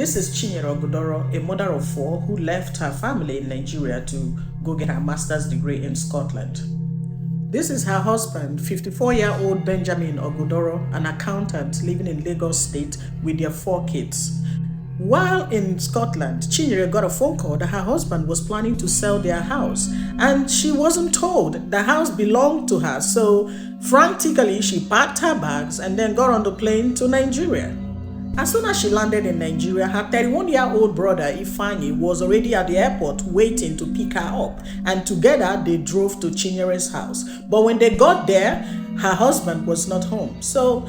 This is Chinyere Ogudoro, a mother of four who left her family in Nigeria to go get her master's degree in Scotland. This is her husband, 54-year-old Benjamin Ogudoro, an accountant living in Lagos State with their 4 kids. While in Scotland, Chinyere got a phone call that her husband was planning to sell their house, and she wasn't told the house belonged to her. So frantically, she packed her bags and then got on the plane to Nigeria. As soon as she landed in Nigeria, her 31-year-old brother Ifeanyi was already at the airport waiting to pick her up, and together they drove to Chinyere's house. But when they got there, her husband was not home. So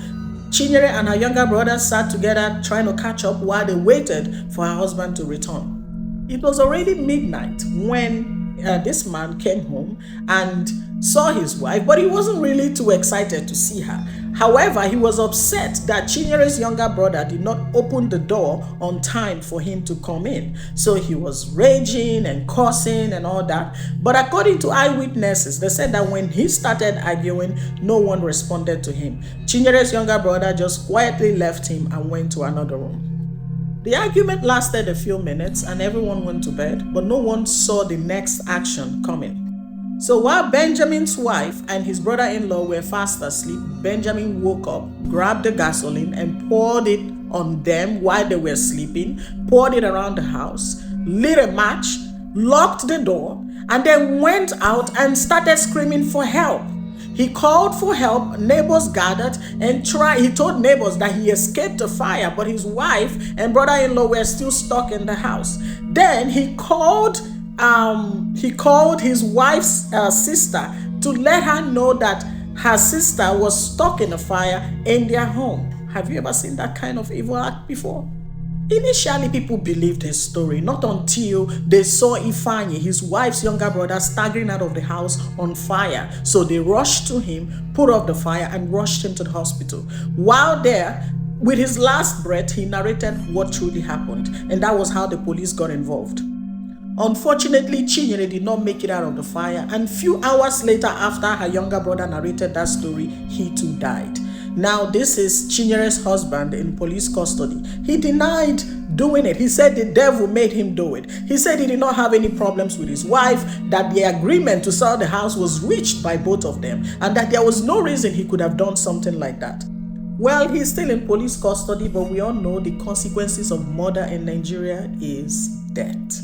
Chinyere and her younger brother sat together trying to catch up while they waited for her husband to return. It was already midnight when this man came home and saw his wife, but he wasn't really too excited to see her. However, he was upset that Chinyere's younger brother did not open the door on time for him to come in. So he was raging and cursing and all that. But according to eyewitnesses, they said that when he started arguing, no one responded to him. Chinyere's younger brother just quietly left him and went to another room. The argument lasted a few minutes and everyone went to bed, but no one saw the next action coming. So while Benjamin's wife and his brother-in-law were fast asleep, Benjamin woke up, grabbed the gasoline and poured it on them while they were sleeping, poured it around the house, lit a match, locked the door, and then went out and started screaming for help. He called for help, neighbors gathered and he told neighbors that he escaped a fire, but his wife and brother-in-law were still stuck in the house. Then he called his wife's sister to let her know that her sister was stuck in a fire in their home. Have you ever seen that kind of evil act before? Initially, people believed his story, not until they saw Ifeanyi, his wife's younger brother, staggering out of the house on fire. So they rushed to him, put out the fire, and rushed him to the hospital. While there, with his last breath, he narrated what truly happened, and that was how the police got involved. Unfortunately, Chinyere did not make it out of the fire, and few hours later, after her younger brother narrated that story, he too died. Now, this is Chinyere's husband in police custody. He denied doing it. He said the devil made him do it. He said he did not have any problems with his wife, that the agreement to sell the house was reached by both of them, and that there was no reason he could have done something like that. Well, he's still in police custody, but we all know the consequences of murder in Nigeria is death.